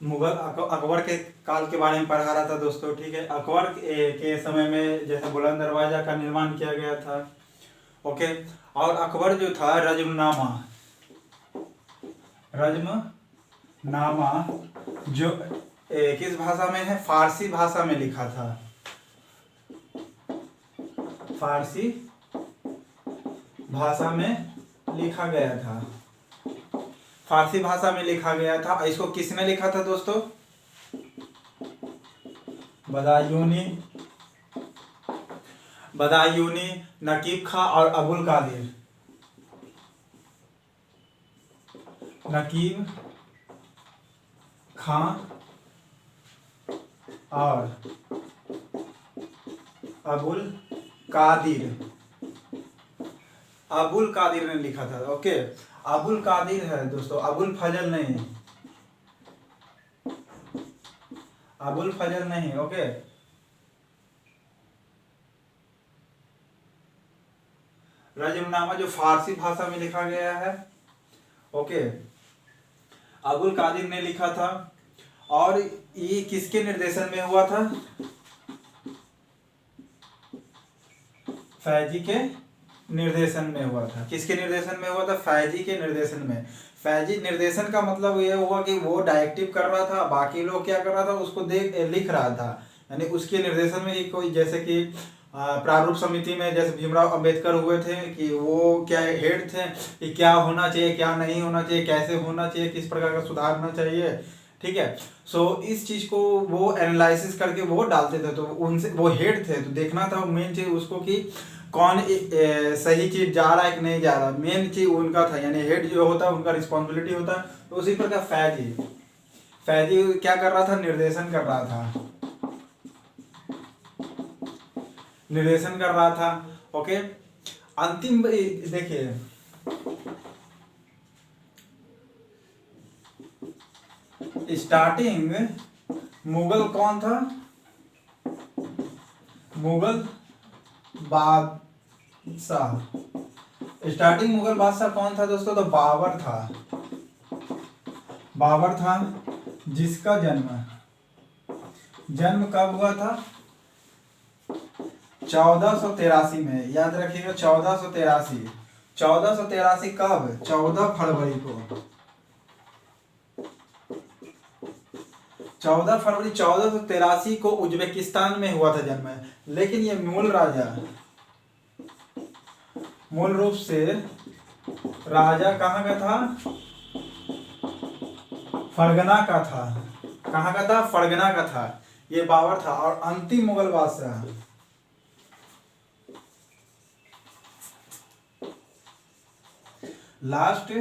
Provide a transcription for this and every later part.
अकबर के काल के बारे में पढ़ा रहा था दोस्तों। ठीक है, अकबर के समय में जैसे बुलंद दरवाजा का निर्माण किया गया था। ओके, और अकबर जो था रज्मनामा जो किस भाषा में है, फारसी भाषा में लिखा था। फारसी भाषा में लिखा गया था। फारसी भाषा में लिखा गया था। इसको किसने लिखा था दोस्तों? बदायूनी, नकीब खां और अबुल कादिर। नकीब खां और अबुल कादिर ने लिखा था। ओके, अबुल कादिर है दोस्तों, अबुल फजल नहीं, अबुल फजल नहीं। ओके, रज्मनामा जो फारसी भाषा में लिखा गया है। ओके, अबुल कादिर ने लिखा था। और ये किसके निर्देशन में हुआ था? फैजी के निर्देशन में हुआ था। किसके निर्देशन में हुआ था? फैजी के निर्देशन में। फैजी निर्देशन का मतलब ये हुआ कि वो डायरेक्टिव कर रहा था, बाकी लोग क्या कर रहा था, उसको लिख रहा था। यानी उसके निर्देशन में ही कोई, जैसे कि प्रारूप समिति में जैसे भीमराव अंबेडकर हुए थे कि वो क्या हेड थे कि क्या होना चाहिए, क्या नहीं होना चाहिए, कैसे होना चाहिए, किस प्रकार का सुधार होना चाहिए। ठीक है, सो इस चीज को वो एनालिसिस करके वो डालते थे। तो उनसे वो हेड थे, तो देखना था मेन चीज उसको कि कौन सही चीज जा रहा है कि नहीं जा रहा। मेन चीज उनका था, यानी हेड जो होता है उनका रिस्पॉन्सिबिलिटी होता है। तो उसी प्रकार फैजी क्या कर रहा था? निर्देशन कर रहा था, निर्देशन कर रहा था। ओके, अंतिम देखिए, स्टार्टिंग मुगल कौन था? मुगल बादशाह। स्टार्टिंग मुगल बादशाह कौन था दोस्तों? तो बाबर था। बाबर था, जिसका जन्म कब हुआ था? 1483 में। याद रखिएगा 1483। 1483 कब? 14 फरवरी को। 14 फरवरी 1483 को उज्बेकिस्तान में हुआ था जन्म। लेकिन ये मूल रूप से राजा कहाँ का था? फरगना का था। कहाँ का था? फरगना का था। ये बाबर था। और अंतिम मुगल बादशाह, लास्ट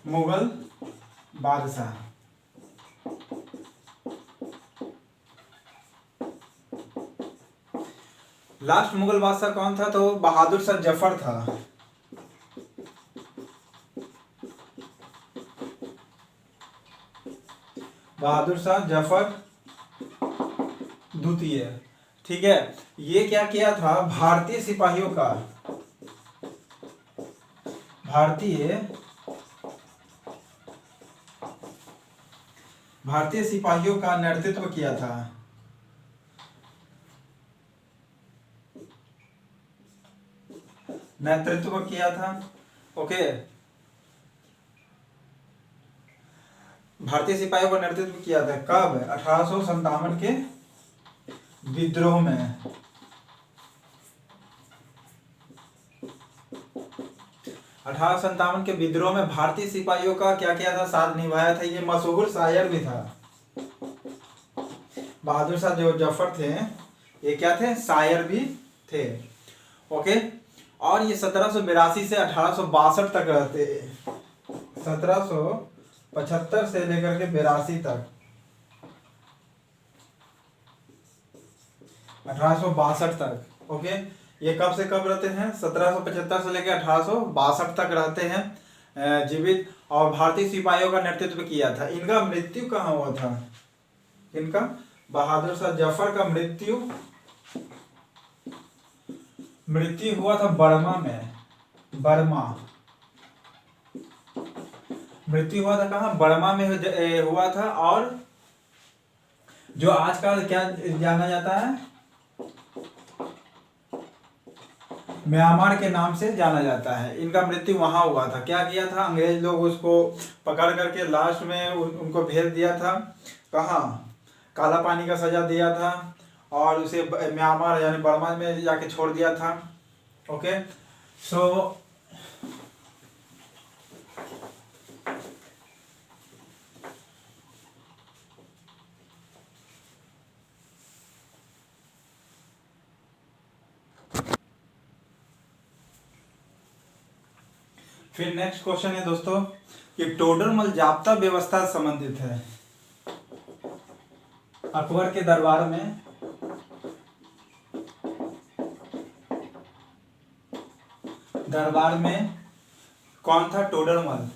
मुगल बादशाह, लास्ट मुगल बादशाह कौन था? तो बहादुर शाह जफर था। बहादुर शाह जफर द्वितीय। ठीक है, ये क्या किया था? भारतीय सिपाहियों का नेतृत्व किया था। ओके, भारतीय सिपाहियों का नेतृत्व किया था। कब? 1857 के विद्रोह में। 1857 के विद्रोह में भारतीय सिपाहियों का क्या किया था? साथ निभाया था। ये मशहूर शायर भी था। बहादुर शाह जो जफर थे, ये क्या थे? शायर भी थे। ओके, और ये 1782 से 1862 तक रहते। 1775 से लेकर के 82 तक, 1862 तक। ओके, ये कब से कब रहते हैं? 1775 से लेकर 1862 तक रहते हैं जीवित। और भारतीय सिपाहियों का नेतृत्व किया था। इनका मृत्यु कहाँ हुआ था? इनका बहादुर शाह जफर का मृत्यु हुआ था बर्मा में। मृत्यु हुआ था कहाँ, बर्मा में हुआ था, और जो आजकल क्या जाना जाता है, म्यांमार के नाम से जाना जाता है। इनका मृत्यु वहां हुआ था। क्या किया था, अंग्रेज लोग उसको पकड़ करके लास्ट में उनको भेज दिया था कहाँ, काला पानी का सजा दिया था, और उसे म्यांमार यानी बर्मा में जाके छोड़ दिया था। ओके, सो फिर नेक्स्ट क्वेश्चन है दोस्तों कि टोडरमल जाब्ता व्यवस्था से संबंधित है। अकबर के दरबार में कौन था, टोडरमल।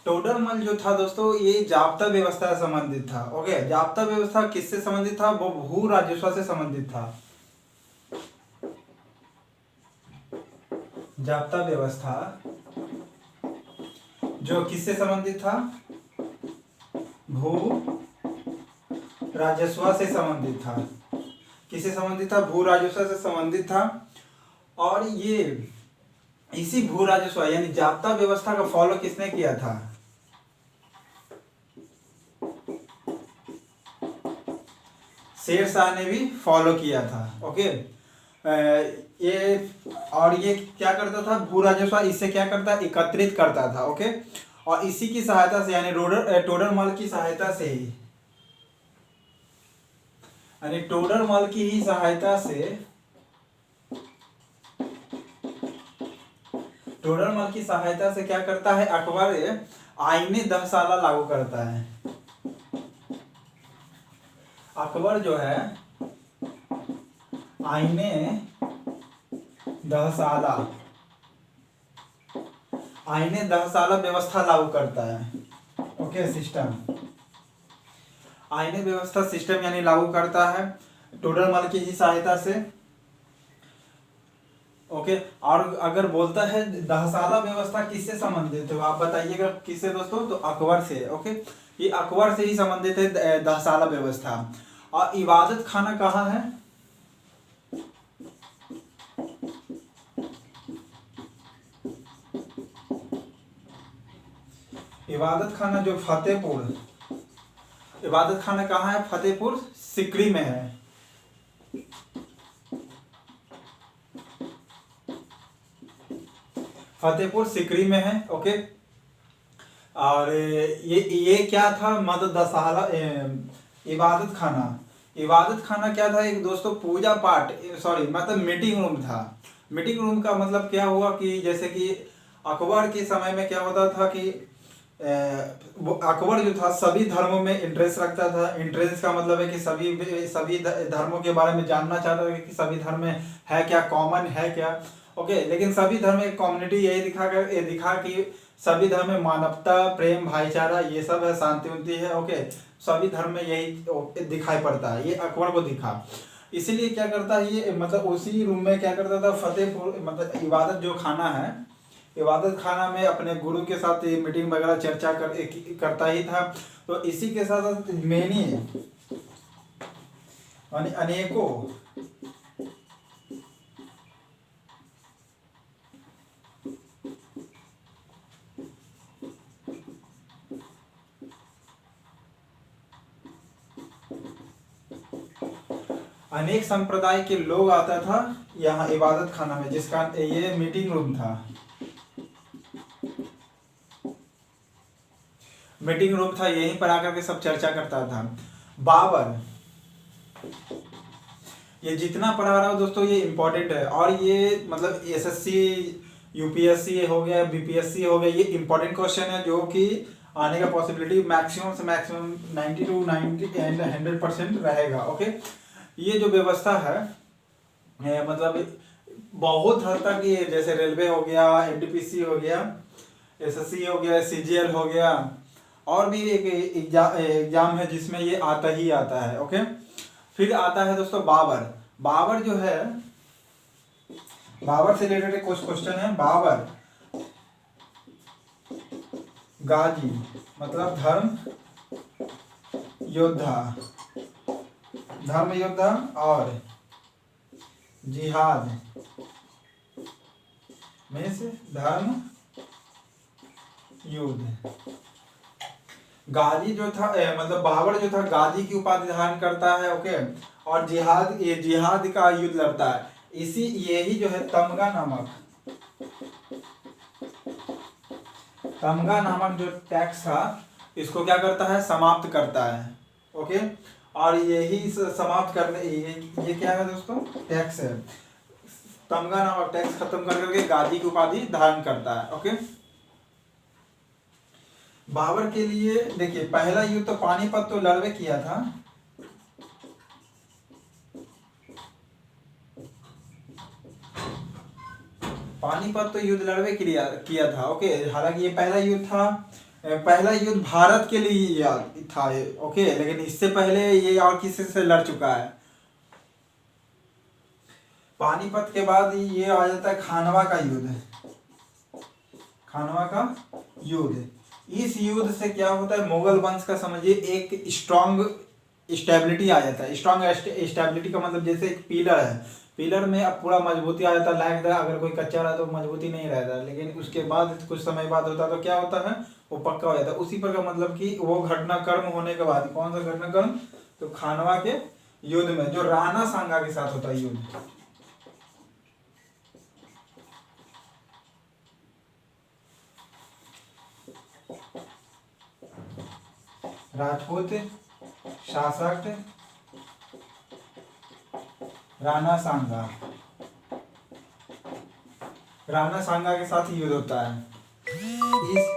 टोडरमल जो था दोस्तों, ये जाब्ता व्यवस्था से संबंधित था। ओके, जाब्ता व्यवस्था किससे संबंधित था, वो भू राजस्व से संबंधित था। जाब्ता व्यवस्था जो किससे संबंधित था, भू राजस्व से संबंधित था। किससे संबंधित था, भू राजस्व से संबंधित था। और ये इसी भू राजस्व यानी जाब्ता व्यवस्था का फॉलो किसने किया था, शेर शाह ने भी फॉलो किया था। ओके, ये और ये क्या करता था, भू राजस्व इससे क्या करता, एकत्रित करता था। ओके, और इसी की सहायता से यानी टोडरमल की सहायता से ही, यानी टोडरमल की ही सहायता से, टोडरमल की सहायता से क्या करता है, अकबर आईने दहसाला लागू करता है। अकबर जो है आईने दहसाला व्यवस्था लागू करता है। ओके, सिस्टम, आईने व्यवस्था सिस्टम यानी लागू करता है टोडरमल की ही सहायता से। ओके, और अगर बोलता है दहसाला व्यवस्था किससे संबंधित है, तो आप बताइएगा किससे दोस्तों, तो अकबर से। ओके, ये अकबर से ही संबंधित है दहसाला व्यवस्था। और इबादत खाना कहाँ है, इबादत खाना जो इबादत खाना कहाँ है, फतेहपुर सिकरी में है। फतेहपुर सिकरी में है। ओके, और ये क्या था, मतलब दशहरा इबादत खाना क्या था, एक दोस्तों पूजा पाठ, सॉरी मतलब मीटिंग रूम था। मीटिंग रूम का मतलब क्या हुआ कि जैसे कि अकबर के समय में क्या होता था कि अकबर जो था सभी धर्मों में इंटरेस्ट रखता था। इंटरेस्ट का मतलब है कि सभी धर्मों के बारे में जानना चाहता था कि सभी धर्म में है क्या, कॉमन है क्या। ओके, लेकिन सभी धर्म एक कम्युनिटी यही दिखा कि सभी धर्म में मानवता, प्रेम, भाईचारा ये सब है, शांति उनती है। ओके, सभी धर्म में यही दिखाई पड़ता है, ये अकबर को दिखा। इसीलिए क्या करता है ये, मतलब उसी रूम में क्या करता था, फतेहपुर मतलब इबादत जो खाना है, इबादत खाना में अपने गुरु के साथ ये मीटिंग वगैरह चर्चा करता ही था। तो इसी के साथ साथ मैंने अनेकों अनेक संप्रदाय के लोग आता था यहाँ इबादत खाना में, जिसका ये मीटिंग रूम था। मीटिंग रूम था, यहीं पर आकर के सब चर्चा करता था। बाबर, ये जितना पढ़ा रहा हूँ दोस्तों ये इम्पोर्टेंट है, और ये मतलब एसएससी, यूपीएससी हो गया, बीपीएससी हो गया, ये इम्पोर्टेंट क्वेश्चन है जो कि आने का पॉसिबिलिटी मैक्सिमम से मैक्सिमम 90 to 90 एंड 100% रहेगा। ओके, ये जो व्यवस्था है मतलब बहुत हद तक ये, जैसे रेलवे हो गया, एनटीपीसी हो गया, एसएससी हो गया, सीजीएल हो गया, और भी एक एग्जाम है जिसमें ये आता ही आता है। ओके, फिर आता है दोस्तों बाबर। बाबर जो है बाबर से रिलेटेड कुछ क्वेश्चन है। बाबर गाजी मतलब योद्धा, धर्म योद्धा और जिहाद में से धर्म युद्ध। गाजी जो था मतलब बाबर जो था गाजी की उपाधि धारण करता है, ओके, और जिहाद का युद्ध लड़ता है। यही जो है तमगा नामक जो टैक्स था इसको क्या करता है, समाप्त करता है, ओके। और यही समाप्त करने ये क्या है दोस्तों, टैक्स है। तमगा नामक टैक्स खत्म कर करके गाजी की उपाधि धारण करता है, ओके। बाबर के लिए देखिए पहला युद्ध तो पानीपत तो लड़वे किया था, पानीपत तो युद्ध लड़वे किया था, ओके। हालांकि ये पहला युद्ध था, पहला युद्ध भारत के लिए था, ओके, लेकिन इससे पहले ये और किसी से लड़ चुका है। पानीपत के बाद ये आ जाता है खानवा का युद्ध, खानवा का युद्ध। इस युद्ध से क्या होता है, मुगल वंश का समझिए एक स्ट्रॉन्ग स्टेबिलिटी आ जाता है। स्ट्रॉन्ग स्टेबिलिटी का मतलब जैसे एक पिलर है, पिलर में अब पूरा मजबूती आ जाता है, लाइक अगर कोई कच्चा रहा तो मजबूती नहीं रहता, लेकिन उसके बाद कुछ समय बाद होता है तो क्या होता है, वो पक्का हो जाता है। उसी पर का मतलब कि वो घटनाक्रम होने के बाद, कौन सा घटनाक्रम, तो खानवा के युद्ध में जो राणा सांगा के साथ होता है युद्ध, राजपूत शासक राणा सांगा के साथ युद्ध होता है। इस